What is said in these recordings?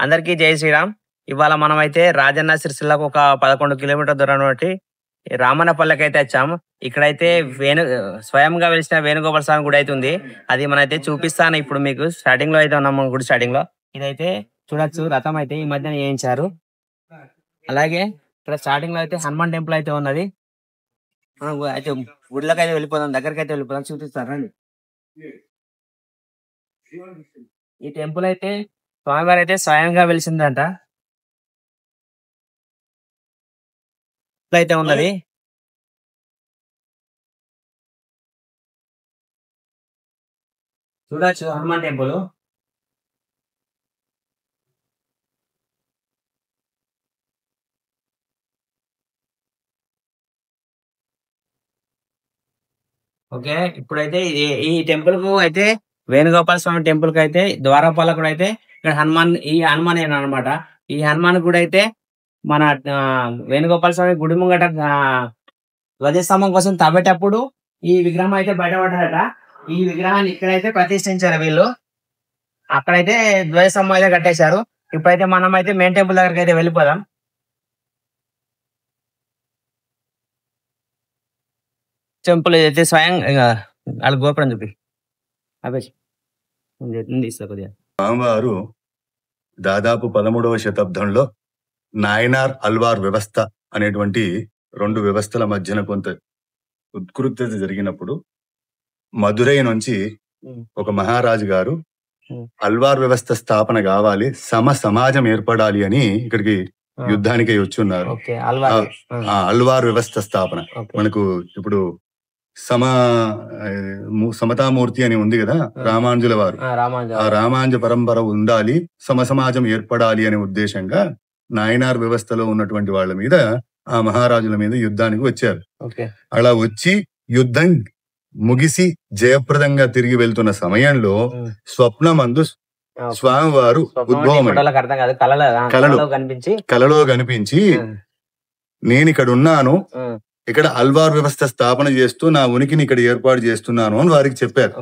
అందరికీ జై శ్రీరామ్. ఇవాళ మనమైతే రాజన్న సిరిసిల్లకు ఒక 11 కిలోమీటర్ దూరం నుండి రామన్నపల్లెకైతే వచ్చాము. ఇక్కడైతే స్వయంగా వెలిసిన వేణుగోపాల స్వామి గుడి అయితే ఉంది. అది మనైతే చూపిస్తాను ఇప్పుడు మీకు. స్టార్టింగ్ లో అయితే ఉన్నాము గుడి స్టార్టింగ్ లో. ఇదైతే చూడొచ్చు, రథం అయితే ఈ మధ్యన చేయించారు. అలాగే ఇక్కడ స్టార్టింగ్ లో అయితే హనుమాన్ టెంపుల్ అయితే ఉన్నది. అయితే గుడిలోకి అయితే వెళ్ళిపోదాం, దగ్గరికి అయితే వెళ్ళిపోదాం, చూపిస్తారండి. ఈ టెంపుల్ అయితే స్వామివారు అయితే స్వయంగా వెలిసిందంట అయితే ఉన్నది. చూడొచ్చు హనుమాన్ టెంపుల్. ఓకే, ఇప్పుడైతే ఈ టెంపుల్ కు అయితే వేణుగోపాల స్వామి టెంపుల్ కి అయితే ద్వారపాలకుడు అయితే ఇక్కడ ఈ హనుమాన్ అనమాట. ఈ హనుమాన్ కూడా అయితే మన వేణుగోపాల స్వామి గుడి ముంగట ధ్వజస్తంభం కోసం తవ్వేటప్పుడు ఈ విగ్రహం అయితే బయటపడ్డారట. ఈ విగ్రహాన్ని ఇక్కడైతే ప్రతిష్ఠించారు వీళ్ళు. అక్కడైతే ధ్వజస్తంభం అయితే కట్టేశారు. ఇప్పుడైతే మనం అయితే మెయిన్ టెంపుల్ దగ్గరికి అయితే వెళ్ళిపోదాం. టెంపుల్ అయితే స్వయం వాళ్ళ గోపురం చూపి స్వామివారు దాదాపు 13వ శతాబ్దంలో నాయనార్ అల్వార్ వ్యవస్థ అనేటువంటి 2 వ్యవస్థల మధ్యన కొంత ఉత్కృతత జరిగినప్పుడు మదురై నుంచి ఒక మహారాజు గారు అల్వార్ వ్యవస్థ స్థాపన కావాలి, సమాజం ఏర్పడాలి అని ఇక్కడికి యుద్ధానికి వచ్చున్నారు. అల్వార్ వ్యవస్థ స్థాపన మనకు ఇప్పుడు సమతామూర్తి అని ఉంది కదా, రామానుజుల వారు. ఆ రామానుజ పరంపర ఉండాలి, సమాజం ఏర్పడాలి అనే ఉద్దేశంగా నాయనార్ వ్యవస్థలో ఉన్నటువంటి వాళ్ళ మీద, ఆ మహారాజుల మీద యుద్ధానికి వచ్చారు. అలా వచ్చి యుద్ధం ముగిసి జయప్రదంగా తిరిగి వెళ్తున్న సమయంలో స్వప్నమందు స్వామివారు కలలో కనిపించి నేను ఇక్కడ ఉన్నాను, ఇక్కడ అల్వార్ వ్యవస్థ స్థాపన చేస్తూ నా ఉనికిని ఇక్కడ ఏర్పాటు చేస్తున్నాను అని వారికి చెప్పారు.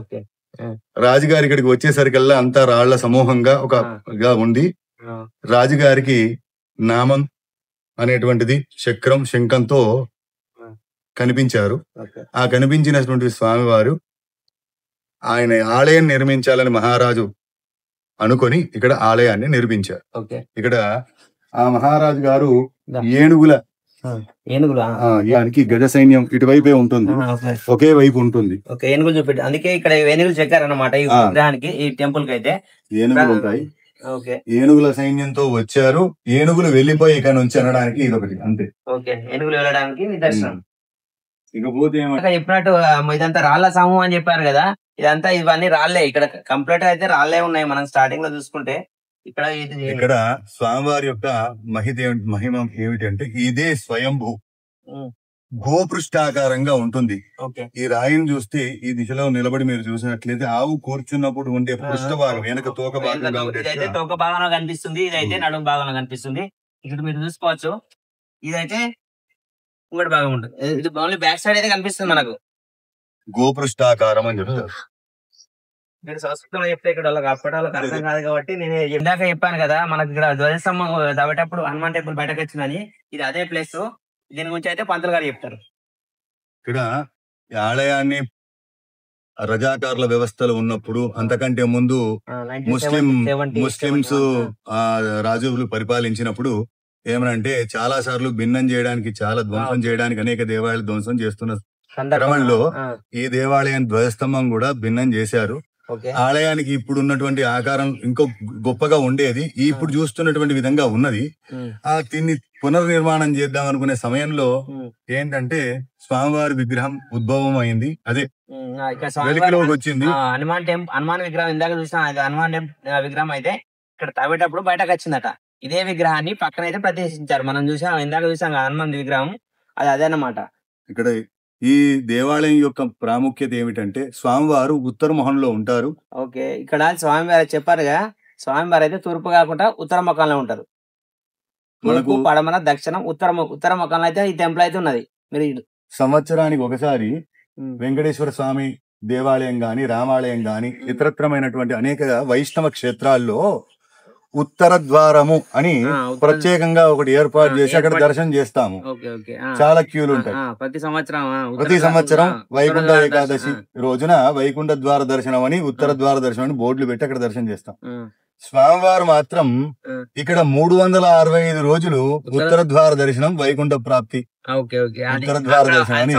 రాజుగారి ఇక్కడికి వచ్చేసరికల్లా అంతా రాళ్ల సమూహంగా ఒకగా ఉండి రాజుగారికి నామం అనేటువంటిది చక్రం శంఖంతో కనిపించారు. ఆ కనిపించినటువంటి స్వామివారు ఆయన ఆలయం నిర్మించాలని మహారాజు అనుకొని ఇక్కడ ఆలయాన్ని నిర్మించారు. ఇక్కడ ఆ మహారాజు గారు ఏనుగులకి గజ సైన్యం ఇటువైపే ఉంటుంది, ఒకే వైపు ఉంటుంది. ఏనుగులు చూపెట్టి అందుకే ఇక్కడ ఏనుగులు చెక్కారన్నమాట ఈ విగ్రహానికి. ఈ టెంపుల్ కి అయితే ఏనుగులు ఉంటాయి. ఏనుగుల సైన్యంతో వచ్చారు. ఏనుగులు వెళ్లిపోయి ఇక్కడ నుంచి అనడానికి ఇదొకటి అంతే. ఏనుగులు వెళ్ళడానికి నిదర్శనం. ఇకపోతే చెప్పినట్టు ఇదంతా రాళ్ల సమూహం అని చెప్పారు కదా, ఇవన్నీ రాళ్లే. ఇక్కడ కంప్లీట్ అయితే రాళ్లే ఉన్నాయి. మనం స్టార్టింగ్ లో చూసుకుంటే ఇక్కడ స్వామివారి యొక్క మహిమ ఏమిటంటే ఇదే స్వయంభూ గోపృష్ఠాకారంగా ఉంటుంది. ఈ రాయిని చూస్తే ఈ దిశలో నిలబడి మీరు చూసినట్లయితే ఆవు కూర్చున్నప్పుడు ఉండే పృష్ఠ భాగం వెనక తోక భాగంగా ఇదైతే తోక భాగంలో కనిపిస్తుంది, ఇదైతే నడుము భాగంలో కనిపిస్తుంది. ఇక్కడ మీరు చూసుకోవచ్చు, ఇదైతే ఇంకోటి భాగం ఉంటుంది. ఇది ఓన్లీ బ్యాక్ సైడ్ అయితే కనిపిస్తుంది మనకు. గోపృష్ఠాకారం అని చెప్తారు. నేను సంస్కృతంలో చెప్తే ఇక్కడ వాళ్ళకి అప్పటి వాళ్ళకి అర్థం కాదు కాబట్టి నేను ఇందాక చెప్పాను కదా, మనకి ఇక్కడ ధ్వజస్తంభం తవ్వేటప్పుడు హనుమాన్ టెంపుల్ బయటకు వచ్చిందని. ఇది అదే ప్లేస్. దీని గురించి అయితే పంతులు గారు చెప్తారు. ఇక్కడ ఆలయాన్ని రజాకారుల వ్యవస్థలో ఉన్నప్పుడు, అంతకంటే ముందు ముస్లింస్ రాజులు పరిపాలించినప్పుడు ఏమనంటే చాలా సార్లు భిన్నం చేయడానికి, చాలా ధ్వంసం చేయడానికి అనేక దేవాలయాలు ధ్వంసం చేస్తున్న క్రమంలో ఈ దేవాలయం ధ్వజస్తంభం కూడా భిన్నం చేశారు. ఆలయానికి ఇప్పుడు ఉన్నటువంటి ఆకారం ఇంకో గొప్పగా ఉండేది, ఇప్పుడు చూస్తున్నటువంటి విధంగా ఉన్నది. దీన్ని పునర్నిర్మాణం చేద్దాం అనుకునే సమయంలో ఏంటంటే స్వామివారి విగ్రహం ఉద్భవం అయింది. అదే వెలికిలోకి వచ్చింది. హనుమాన్ విగ్రహం ఇందాక చూసిన హనుమాన్ విగ్రహం అయితే ఇక్కడ తవ్వేటప్పుడు బయటకు వచ్చిందట. ఇదే విగ్రహాన్ని పక్కన అయితే ప్రతిష్ఠించారు. మనం ఇందాక చూసాం హనుమాన్ విగ్రహం, అది అదేనమాట. ఇక్కడ ఈ దేవాలయం యొక్క ప్రాముఖ్యత ఏమిటంటే స్వామివారు ఉత్తర మొహంలో ఉంటారు. ఇక్కడ స్వామివారు చెప్పారుగా, స్వామివారు అయితే తూర్పు కాకుండా ఉత్తర ముఖంలో ఉంటారు. మనకు పడమర దక్షిణం ఉత్తర ముఖంలో అయితే ఈ టెంపుల్ అయితే ఉన్నది. మీరు సంవత్సరానికి ఒకసారి వెంకటేశ్వర స్వామి దేవాలయం గాని, రామాలయం గాని, ఇతరత్రమైనటువంటి అనేక వైష్ణవ క్షేత్రాల్లో ఉత్తర ద్వారము అని ప్రత్యేకంగా ఒకటి ఏర్పాటు చేసి అక్కడ దర్శనం చేస్తాము. చాలా క్యూలు ఉంటాయి. ప్రతి సంవత్సరం వైకుంఠ ఏకాదశి రోజున వైకుంఠ ద్వార దర్శనం అని ఉత్తర ద్వార దర్శనం అని బోర్డులు పెట్టి అక్కడ దర్శనం చేస్తాం. స్వామివారు మాత్రం ఇక్కడ 365 రోజులు ఉత్తర ద్వార దర్శనం వైకుంఠ ప్రాప్తి. ఉత్తర ద్వార దర్శనం అని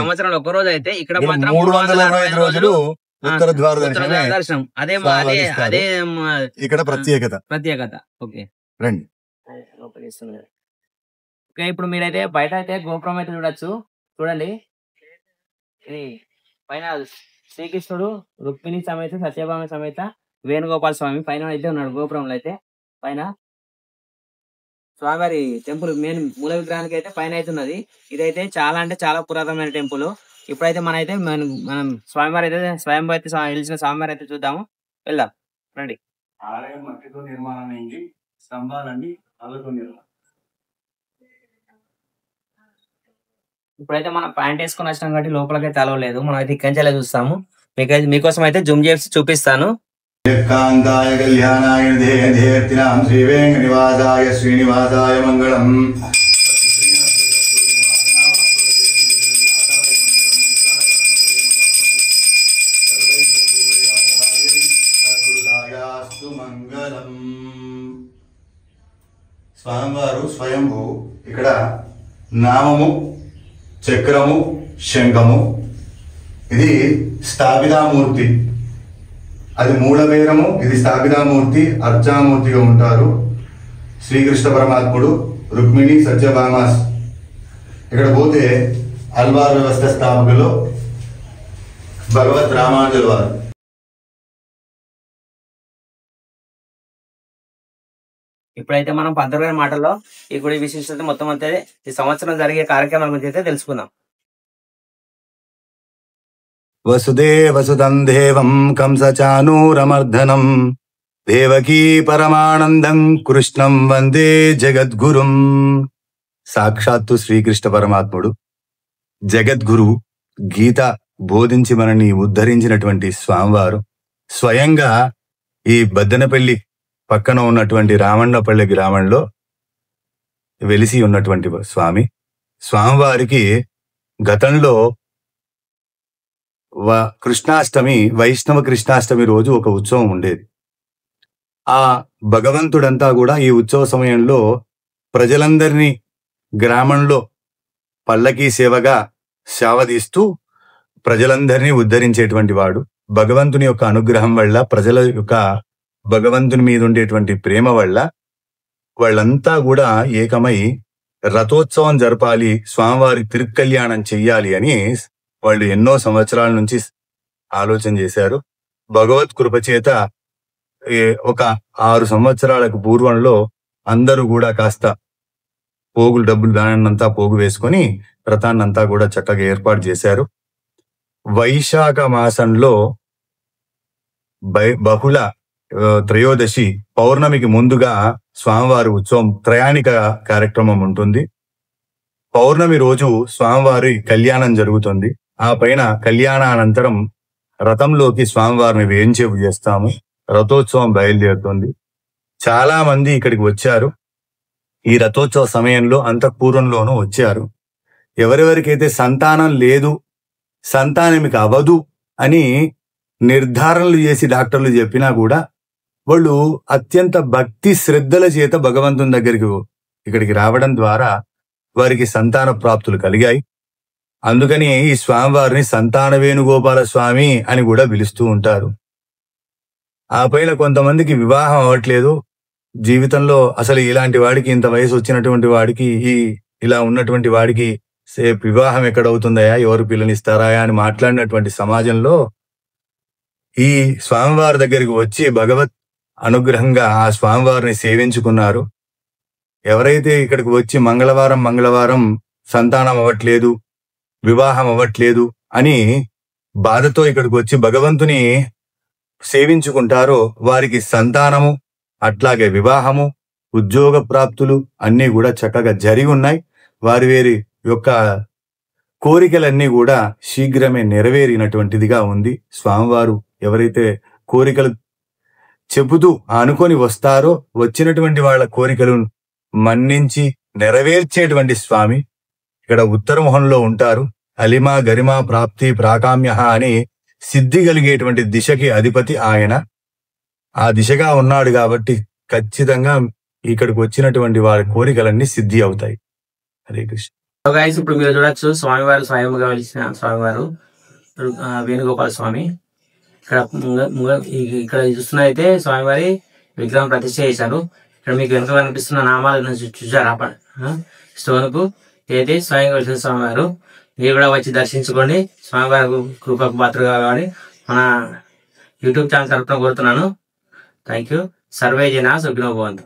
365 రోజులు ఉత్తర ద్వార దర్శనం ఇక్కడ ప్రత్యేకత. రండి. ఇప్పుడు మీరైతే బయట అయితే గోపురం అయితే చూడొచ్చు. చూడండి, ఇది పైన శ్రీకృష్ణుడు రుక్మిణి సమేత సత్యభామ సమేత వేణుగోపాల స్వామి పైన అయితే ఉన్నాడు. గోపురంలో అయితే పైన స్వామివారి టెంపుల్ మెయిన్ మూల విగ్రహానికి అయితే పైన అయితే ఉన్నది. ఇదైతే చాలా అంటే చాలా పురాతనమైన టెంపుల్. ఇప్పుడైతే మనం స్వామివారి అయితే వెలిసిన స్వామివారి అయితే చూద్దాము. వెళ్దాం రండి. ఆలయం మట్టితో నిర్మాణం అయింది. స్తంభాలన్నీ రాళ్ళతో నిర్మాణం. ఇప్పుడైతే మనం ప్యాంట్ వేసుకొని వచ్చినాం కాబట్టి లోపలికైతే అలవలేదు. మనం అయితే ఇక్కడి చూస్తాము. మీకోసం అయితే జూమ్ చేసి చూపిస్తాను. ఏకాంతాయ కళ్యాణాయ ధ్యేయర్థినాం శ్రీ వెంకటనివాసాయ శ్రీనివాసాయ మంగళం. స్వామివారు స్వయంభూ. ఇక్కడ నామము, చక్రము, శంఖము, ఇది స్థాపితామూర్తి. అది మూలబేరము, ఇది స్థాపితామూర్తి. అర్చామూర్తిగా ఉంటారు శ్రీకృష్ణ పరమాత్ముడు, రుక్మిణి, సత్యభామాస్. ఇక్కడ పోతే అల్వార్ వ్యవస్థ స్థాపకులు భగవత్ రామానుజుల వారు. ఇప్పుడైతే మనం పంతులు గారి మాటల్లో ఈ గుడి విశిష్టత మొత్తం అంతే ఈ సంవత్సరం జరిగే కార్యక్రమాల గురించి అయితే తెలుసుకుందాం. వసుదేవసుతం దేవం కంసచానూరమర్దనం దేవకీ పరమానందం కృష్ణం వందే జగద్గురుం. సాక్షాత్తు శ్రీకృష్ణ పరమాత్ముడు జగద్గురు, గీత బోధించి మనని ఉద్ధరించినటువంటి స్వామివారు స్వయంగా ఈ బద్దెనపల్లి పక్కన ఉన్నటువంటి రామన్నపల్లి గ్రామంలో వెలిసి ఉన్నటువంటి స్వామివారికి గతంలో కృష్ణాష్టమి, వైష్ణవ కృష్ణాష్టమి రోజు ఒక ఉత్సవం ఉండేది. ఆ భగవంతుడంతా కూడా ఈ ఉత్సవ సమయంలో ప్రజలందరినీ గ్రామంలో పల్లకీ సేవగా సేవదీస్తూ ప్రజలందరినీ ఉద్ధరించేటువంటి వాడు. భగవంతుని యొక్క అనుగ్రహం వల్ల, ప్రజల యొక్క భగవంతుని మీద ఉండేటువంటి ప్రేమ వల్ల వాళ్ళంతా కూడా ఏకమై రథోత్సవం జరపాలి, స్వామివారి తిరుక్కల్యాణం చెయ్యాలి అని వాళ్ళు ఎన్నో సంవత్సరాల నుంచి ఆలోచన చేశారు. భగవత్ కృపచేత ఒక 6 సంవత్సరాలకు పూర్వంలో అందరూ కూడా కాస్త పోగులు డబ్బులు దానంతా పోగు వేసుకొని రథాన్నంతా కూడా చక్కగా ఏర్పాటు చేశారు. వైశాఖ మాసంలో బహుళ త్రయోదశి పౌర్ణమికి ముందుగా స్వామివారి ఉత్సవం త్రయాణిక కార్యక్రమం ఉంటుంది. పౌర్ణమి రోజు స్వామివారి కళ్యాణం జరుగుతుంది. ఆ పైన కళ్యాణానంతరం రథంలోకి స్వామివారిని వేంచేపు చేస్తాము. రథోత్సవం బయలుదేరుతుంది. చాలా మంది ఇక్కడికి వచ్చారు. ఈ రథోత్సవ సమయంలో అంతఃపూర్వంలోనూ వచ్చారు. ఎవరెవరికైతే సంతానం లేదు, సంతానమికి అవదు అని నిర్ధారణలు చేసి డాక్టర్లు చెప్పినా కూడా వాళ్ళు అత్యంత భక్తి శ్రద్ధల చేత భగవంతుని దగ్గరికి ఇక్కడికి రావడం ద్వారా వారికి సంతాన ప్రాప్తులు కలిగాయి. అందుకని ఈ స్వామివారిని సంతాన వేణుగోపాల స్వామి అని కూడా పిలుస్తూ ఉంటారు. ఆ పైన కొంతమందికి వివాహం అవ్వట్లేదు. జీవితంలో అసలు ఇలాంటి వాడికి, ఇంత వయసు వచ్చినటువంటి వాడికి, ఇలా ఉన్నటువంటి వాడికి వివాహం ఎక్కడవుతుందయా, ఎవరు పిల్లనిస్తారా అని మాట్లాడినటువంటి సమాజంలో ఈ స్వామివారి దగ్గరికి వచ్చి భగవత్ అనుగ్రహంగా ఆ స్వామివారిని సేవించుకున్నారు. ఎవరైతే ఇక్కడికి వచ్చి మంగళవారం సంతానం అవ్వట్లేదు, వివాహం అవ్వట్లేదు అని బాధతో ఇక్కడికి వచ్చి భగవంతుని సేవించుకుంటారో వారికి సంతానము, అట్లాగే వివాహము, ఉద్యోగ ప్రాప్తులు అన్నీ కూడా చక్కగా జరిగి ఉన్నాయి. వారి యొక్క కోరికలన్నీ కూడా శీఘ్రమే నెరవేరినటువంటిదిగా ఉంది. స్వామివారు ఎవరైతే కోరికలు చెబుతూ అనుకొని వస్తారో వచ్చినటువంటి వాళ్ళ కోరికలను మన్నించి నెరవేర్చేటువంటి స్వామి ఇక్కడ ఉత్తరమొహంలో ఉంటారు. అలిమా గరిమా ప్రాప్తి ప్రాకామ్య అని సిద్ధి కలిగేటువంటి దిశకి అధిపతి ఆయన. ఆ దిశగా ఉన్నాడు కాబట్టి ఖచ్చితంగా ఇక్కడికి వచ్చినటువంటి వారి కోరికలన్నీ సిద్ధి అవుతాయి. హరే కృష్ణ. గైస్, ఇప్పుడు మీరు చూడొచ్చు స్వామివారు స్వయంగా వెలిసిన స్వామివారు వేణుగోపాల స్వామి. ఇక్కడ చూస్తున్నైతే స్వామివారి విగ్రహం ప్రతిష్ఠ చేశారు. ఇక్కడ మీకు వెనుక కనిపిస్తున్న నామాలను చూసారా స్టోన్ కు, అయితే స్వయంగా వెలిసిన స్వామివారు. మీరు కూడా వచ్చి దర్శించుకోండి, స్వామివారి కృపకు పాత్ర కావాలి. మన యూట్యూబ్ ఛానల్ తరపున కోరుతున్నాను. Thank you. సర్వే జనా సుఖినో భవంతు.